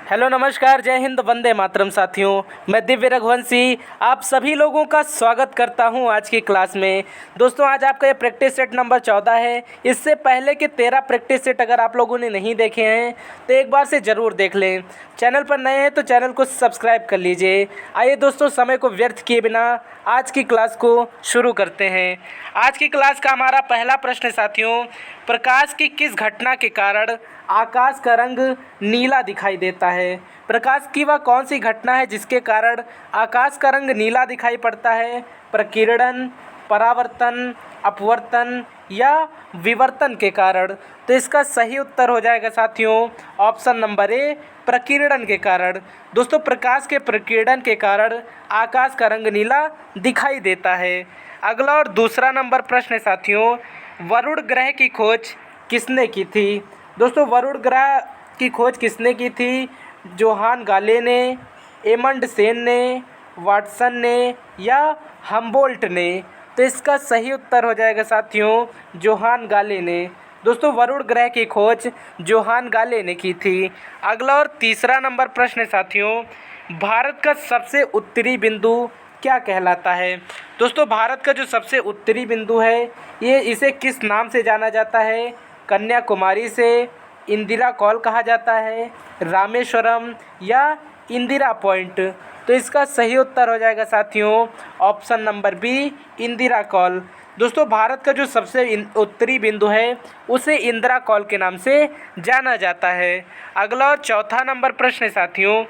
Hello नमस्कार, जय हिंद, वंदे मातरम साथियों। मैं दिव्य रघुवंशी आप सभी लोगों का स्वागत करता हूं आज की क्लास में। दोस्तों, आज आपका ये प्रैक्टिस सेट नंबर 14 है। इससे पहले के 13 प्रैक्टिस सेट अगर आप लोगों ने नहीं देखे हैं तो एक बार से ज़रूर देख लें। चैनल पर नए हैं तो चैनल को सब्सक्राइब कर लीजिए। आइए दोस्तों, समय को व्यर्थ किए बिना आज की क्लास को शुरू करते हैं। आज की क्लास का हमारा पहला प्रश्न है साथियों, प्रकाश की किस घटना के कारण आकाश का रंग नीला दिखाई देता है। प्रकाश की वह कौन सी घटना है जिसके कारण आकाश का रंग नीला दिखाई पड़ता है। प्रकीर्णन, परावर्तन, अपवर्तन या विवर्तन के कारण। तो इसका सही उत्तर हो जाएगा साथियों ऑप्शन नंबर ए, प्रकीर्णन के कारण। दोस्तों, प्रकाश के प्रकीर्णन के कारण आकाश का रंग नीला दिखाई देता है। अगला और दूसरा नंबर प्रश्न है साथियों, वरुण ग्रह की खोज किसने की थी। दोस्तों, वरुण ग्रह की खोज किसने की थी। जोहान गाले ने, एमंड सेन ने, वाटसन ने या हम्बोल्ट ने। तो इसका सही उत्तर हो जाएगा साथियों जोहान गाले ने। दोस्तों, वरुण ग्रह की खोज जोहान गाले ने की थी। अगला और तीसरा नंबर प्रश्न है साथियों, भारत का सबसे उत्तरी बिंदु क्या कहलाता है। दोस्तों, भारत का जो सबसे उत्तरी बिंदु है ये इसे किस नाम से जाना जाता है। कन्याकुमारी से, इंदिरा कॉल कहा जाता है, रामेश्वरम या इंदिरा पॉइंट। तो इसका सही उत्तर हो जाएगा साथियों option number B, Indira Kaul. दोस्तों, भारत का जो सबसे उत्तरी बिंदु है उसे इंदिरा कॉल के नाम से जाना जाता है। अगला और चौथा नंबर प्रश्न है साथियों,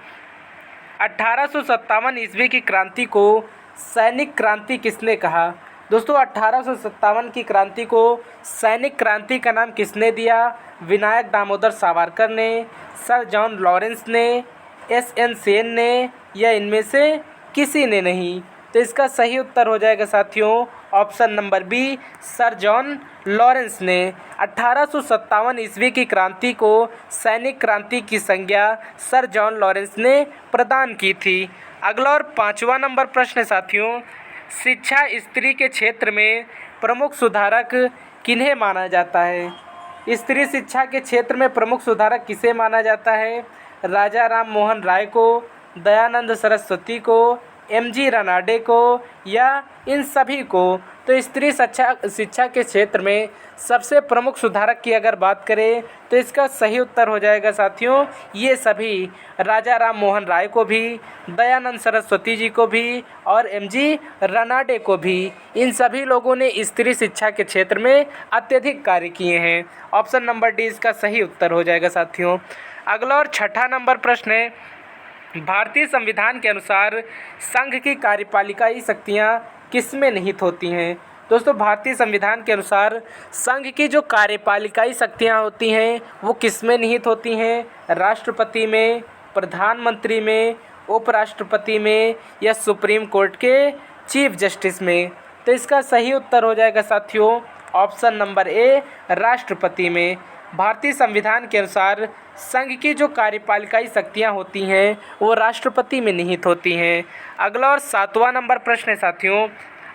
1857 ईस्वी की क्रांति को सैनिक क्रांति किसने कहा। दोस्तों, 1857 की क्रांति को सैनिक क्रांति का नाम किसने दिया। विनायक दामोदर सावरकर ने, सर जॉन लॉरेंस ने, एस.एन. सेन ने या इनमें से किसी ने नहीं। तो इसका सही उत्तर हो जाएगा साथियों option number B, sir John Lawrence ने। 1857 ईस्वी की क्रांति को सैनिक क्रांति की संज्ञा सर जॉन लॉरेंस ने प्रदान की थी। अगला और पांचवा नंबर प्रश्न है साथियों, शिक्षा स्त्री के क्षेत्र में प्रमुख सुधारक किन्हें माना जाता है। स्त्री शिक्षा के क्षेत्र में प्रमुख सुधारक किसे माना जाता है। राजा राम मोहन राय को, दयानंद सरस्वती को, एम.जी. रनाडे को या इन सभी को। तो स्त्री शिक्षा के क्षेत्र में सबसे प्रमुख सुधारक की अगर बात करें तो इसका सही उत्तर हो जाएगा साथियों ये सभी, राजा राम मोहन राय को भी, दयानंद सरस्वती जी को भी और एम.जी. रनाडे को भी। इन सभी लोगों ने स्त्री शिक्षा के क्षेत्र में अत्यधिक कार्य किए हैं। ऑप्शन नंबर डी इसका सही उत्तर हो जाएगा साथियों। अगला और छठा नंबर प्रश्न है, भारतीय संविधान के अनुसार संघ की कार्यपालिकाई शक्तियाँ किसमें निहित होती हैं। दोस्तों, भारतीय संविधान के अनुसार संघ की जो कार्यपालिकाई शक्तियाँ होती हैं वो किसमें निहित होती हैं। राष्ट्रपति में, प्रधानमंत्री में, उपराष्ट्रपति में या सुप्रीम कोर्ट के चीफ जस्टिस में। तो इसका सही उत्तर हो जाएगा साथियों ऑप्शन नंबर ए, राष्ट्रपति में। भारतीय संविधान के अनुसार संघ की जो कार्यपालिकाई शक्तियाँ होती हैं वो राष्ट्रपति में निहित होती हैं। अगला और सातवां नंबर प्रश्न है साथियों,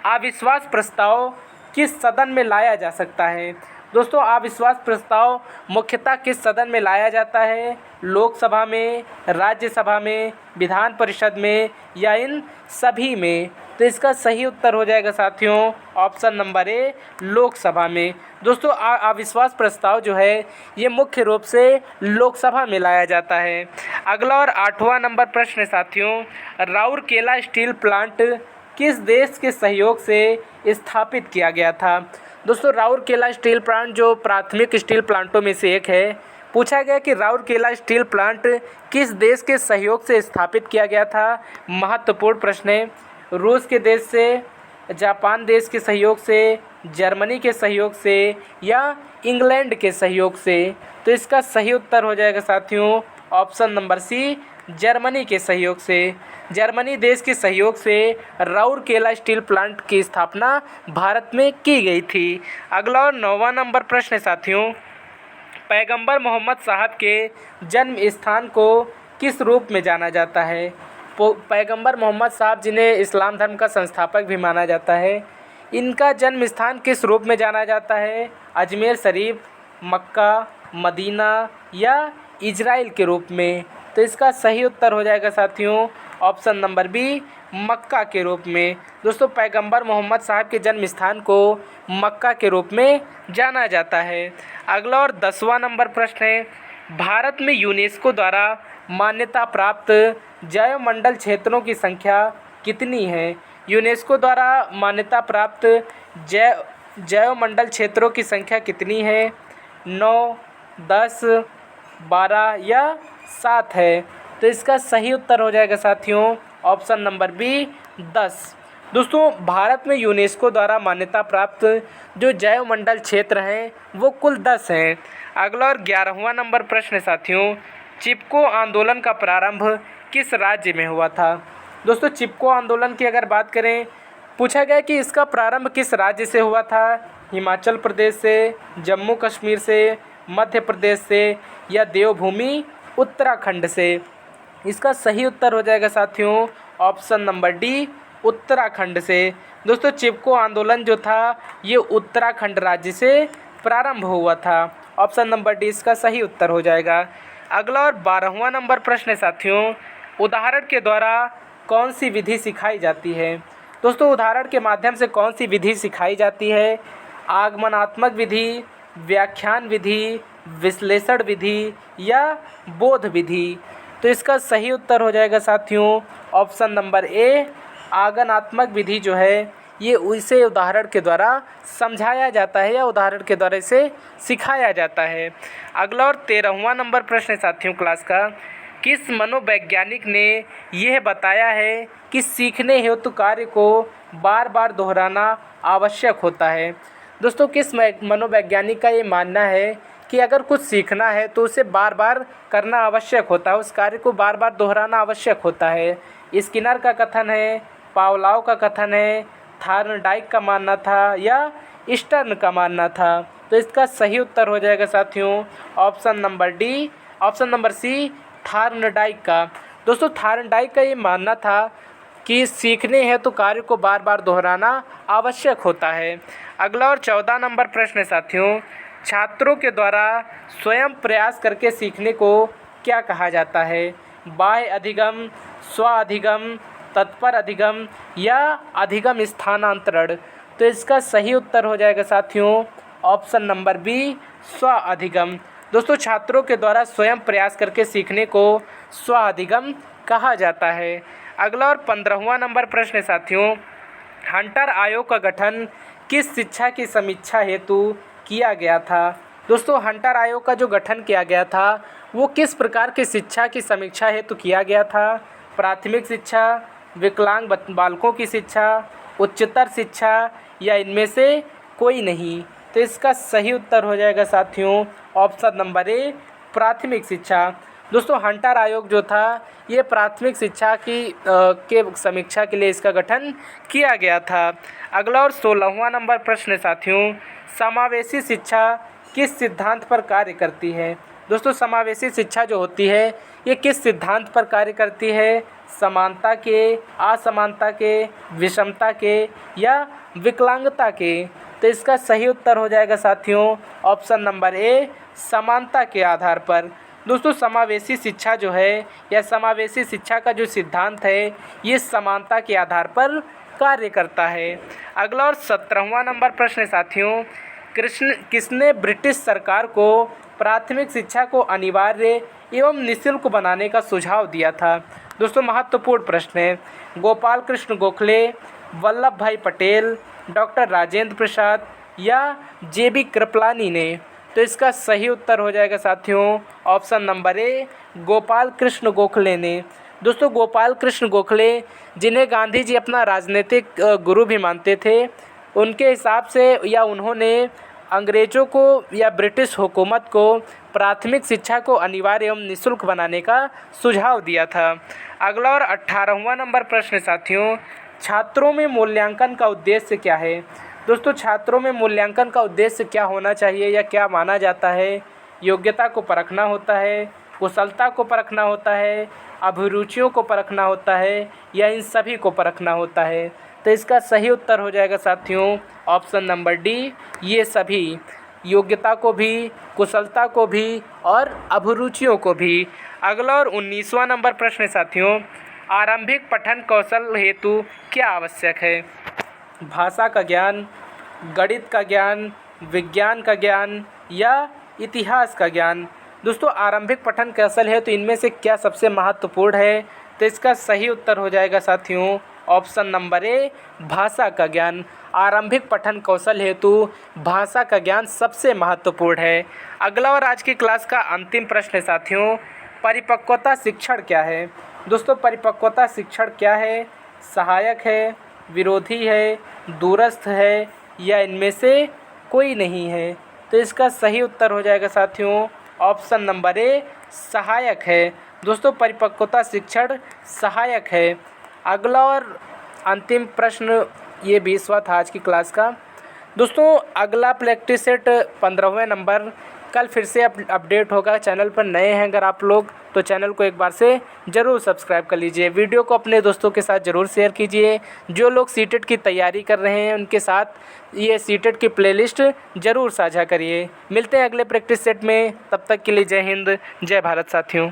अविश्वास प्रस्ताव किस सदन में लाया जा सकता है। दोस्तों, अविश्वास प्रस्ताव मुख्यतः किस सदन में लाया जाता है। लोकसभा में, राज्यसभा में, विधान परिषद में या इन सभी में। तो इसका सही उत्तर हो जाएगा साथियों ऑप्शन नंबर ए, लोकसभा में। दोस्तों, अविश्वास प्रस्ताव जो है ये मुख्य रूप से लोकसभा में लाया जाता है। अगला और आठवां नंबर प्रश्न है साथियों, राउरकेला स्टील प्लांट किस देश के सहयोग से स्थापित किया गया था। दोस्तों, राउरकेला स्टील प्लांट जो प्राथमिक स्टील प्लांटों में से एक है। पूछा गया कि राउरकेला स्टील प्लांट किस देश के सहयोग से स्थापित किया गया था। महत्वपूर्ण प्रश्न है। रूस के देश से, जापान देश के सहयोग से, जर्मनी के सहयोग से या इंग्लैंड के सहयोग से। तो इसका सही उत्तर हो जाएगा साथियों ऑप्शन नंबर सी, जर्मनी के सहयोग से। जर्मनी देश के सहयोग से राउरकेला स्टील प्लांट की स्थापना भारत में की गई थी। अगला और 9वां नंबर प्रश्न है साथियों, पैगंबर मोहम्मद साहब के जन्म स्थान को किस रूप में जाना जाता है। पैगंबर मोहम्मद साहब जिन्हें इस्लाम धर्म का संस्थापक भी माना जाता है, इनका जन्म स्थान किस रूप में जाना जाता है। अजमेर शरीफ, मक्का, मदीना या इजराइल के रूप में। तो इसका सही उत्तर हो जाएगा साथियों ऑप्शन नंबर बी, मक्का के रूप में। दोस्तों पैगंबर मोहम्मद साहब के जन्म स्थान को मक्का के रूप में जाना जाता है। अगला और 10वां नंबर प्रश्न है, भारत में यूनेस्को द्वारा मान्यता प्राप्त जैवमंडल क्षेत्रों की संख्या कितनी है? यूनेस्को द्वारा मान्यता प्राप्त जैवमंडल क्षेत्रों की संख्या कितनी है? 9, 10, 12 या 7 है। तो इसका सही उत्तर हो जाएगा साथियों ऑप्शन नंबर बी, 10। दोस्तों भारत में यूनेस्को द्वारा मान्यता प्राप्त जो जैवमंडल क्षेत्र हैं वो कुल 10 हैं। अगला और 11वां नंबर प्रश्न है साथियों, चिपको आंदोलन का प्रारंभ किस राज्य में हुआ था? दोस्तों चिपको आंदोलन की अगर बात करें, पूछा गया कि इसका प्रारंभ किस राज्य से हुआ था? हिमाचल प्रदेश से, जम्मू कश्मीर से, मध्य प्रदेश से या देवभूमि उत्तराखंड से? इसका सही उत्तर हो जाएगा साथियों ऑप्शन नंबर डी, उत्तराखंड से। दोस्तों चिपको आंदोलन जो था ये उत्तराखंड राज्य से प्रारंभ हुआ था। ऑप्शन नंबर डी इसका सही उत्तर हो जाएगा। अगला और 12वां नंबर प्रश्न है साथियों, उदाहरण के द्वारा कौन सी विधि सिखाई जाती है? दोस्तों उदाहरण के माध्यम से कौन सी विधि सिखाई जाती है? आगमनात्मक विधि, व्याख्यान विधि, विश्लेषण विधि या बोध विधि? तो इसका सही उत्तर हो जाएगा साथियों ऑप्शन नंबर ए, आगमनात्मक विधि जो है ये उसे उदाहरण के द्वारा समझाया जाता है या उदाहरण के द्वारा इसे सिखाया जाता है। अगला और 13वां नंबर प्रश्न है साथियों क्लास का, किस मनोवैज्ञानिक ने यह बताया है कि सीखने हेतु कार्य को बार बार दोहराना आवश्यक होता है? दोस्तों किस मनोवैज्ञानिक का ये मानना है कि अगर कुछ सीखना है तो उसे बार बार करना आवश्यक होता है, उस कार्य को बार बार दोहराना आवश्यक होता है? स्किनर का कथन है, पावलाव का कथन है, थार्नडाइक का मानना था या स्टर्न का मानना था? तो इसका सही उत्तर हो जाएगा साथियों option number D, option number C, Thorndike का। दोस्तों थार्नडाइक का ये मानना था कि सीखने हैं तो कार्य को बार बार दोहराना आवश्यक होता है। अगला और 14 नंबर प्रश्न है साथियों, छात्रों के द्वारा स्वयं प्रयास करके सीखने को क्या कहा जाता है? बाह्य अधिगम, स्व अधिगम, तत्पर अधिगम या अधिगम स्थानांतरण? तो इसका सही उत्तर हो जाएगा साथियों ऑप्शन नंबर बी, स्व अधिगम। दोस्तों छात्रों के द्वारा स्वयं प्रयास करके सीखने को स्व अधिगम कहा जाता है। अगला और 15वां नंबर प्रश्न है साथियों, हंटर आयोग का गठन किस शिक्षा की समीक्षा हेतु किया गया था? दोस्तों हंटर आयोग का जो गठन किया गया था वो किस प्रकार की शिक्षा की समीक्षा हेतु किया गया था? प्राथमिक शिक्षा, विकलांग बालकों की शिक्षा, उच्चतर शिक्षा या इनमें से कोई नहीं? तो इसका सही उत्तर हो जाएगा साथियों ऑप्शन नंबर ए, प्राथमिक शिक्षा। दोस्तों हंटर आयोग जो था ये प्राथमिक शिक्षा के समीक्षा के लिए इसका गठन किया गया था। अगला और 16वां नंबर प्रश्न है साथियों, समावेशी शिक्षा किस सिद्धांत पर कार्य करती है? दोस्तों समावेशी शिक्षा जो होती है ये किस सिद्धांत पर कार्य करती है? समानता के, असमानता के, विषमता के या विकलांगता के? तो इसका सही उत्तर हो जाएगा साथियों ऑप्शन नंबर ए, समानता के आधार पर। दोस्तों समावेशी शिक्षा जो है या समावेशी शिक्षा का जो सिद्धांत है ये समानता के आधार पर कार्य करता है। अगला और 17वां नंबर प्रश्न है साथियों, किसने ब्रिटिश सरकार को प्राथमिक शिक्षा को अनिवार्य एवं निःशुल्क बनाने का सुझाव दिया था? दोस्तों महत्वपूर्ण प्रश्न है। गोपाल कृष्ण गोखले, वल्लभ भाई पटेल, डॉक्टर राजेंद्र प्रसाद या जे.बी. कृपलानी ने? तो इसका सही उत्तर हो जाएगा साथियों option number A, Gopal Krishna Gokhale ने। दोस्तों गोपाल कृष्ण गोखले जिन्हें गांधी जी अपना राजनीतिक गुरु भी मानते थे, उनके हिसाब से या उन्होंने अंग्रेज़ों को या ब्रिटिश हुकूमत को प्राथमिक शिक्षा को अनिवार्य एवं निःशुल्क बनाने का सुझाव दिया था। अगला और 18वां नंबर प्रश्न साथियों, छात्रों में मूल्यांकन का उद्देश्य क्या है? दोस्तों छात्रों में मूल्यांकन का उद्देश्य क्या होना चाहिए या क्या माना जाता है? योग्यता को परखना होता है, कुशलता को परखना होता है, अभिरुचियों को परखना होता है या इन सभी को परखना होता है? तो इसका सही उत्तर हो जाएगा साथियों ऑप्शन नंबर डी, ये सभी। योग्यता को भी, कुशलता को भी और अभिरुचियों को भी। अगला और 19वां नंबर प्रश्न है साथियों, आरंभिक पठन कौशल हेतु क्या आवश्यक है? भाषा का ज्ञान, गणित का ज्ञान, विज्ञान का ज्ञान या इतिहास का ज्ञान। दोस्तों आरंभिक पठन कौशल है तो इनमें से क्या सबसे महत्वपूर्ण है? तो इसका सही उत्तर हो जाएगा साथियों ऑप्शन नंबर ए, भाषा का ज्ञान। आरंभिक पठन कौशल हेतु भाषा का ज्ञान सबसे महत्वपूर्ण है। अगला और आज की क्लास का अंतिम प्रश्न है साथियों, परिपक्वता शिक्षण क्या है? दोस्तों परिपक्वता शिक्षण क्या है? सहायक है, विरोधी है, दूरस्थ है या इनमें से कोई नहीं है? तो इसका सही उत्तर हो जाएगा साथियों ऑप्शन नंबर ए, सहायक है। दोस्तों परिपक्वता शिक्षण सहायक है। अगला और अंतिम प्रश्न ये 20वां था आज की क्लास का। दोस्तों अगला प्रैक्टिस सेट 15वें नंबर कल फिर से अपडेट होगा। चैनल पर नए हैं अगर आप लोग तो चैनल को एक बार से ज़रूर सब्सक्राइब कर लीजिए। वीडियो को अपने दोस्तों के साथ ज़रूर शेयर कीजिए। जो लोग सीटेट की तैयारी कर रहे हैं उनके साथ ये सीटेट की प्लेलिस्ट ज़रूर साझा करिए। मिलते हैं अगले प्रैक्टिस सेट में, तब तक के लिए जय हिंद, जय भारत साथियों।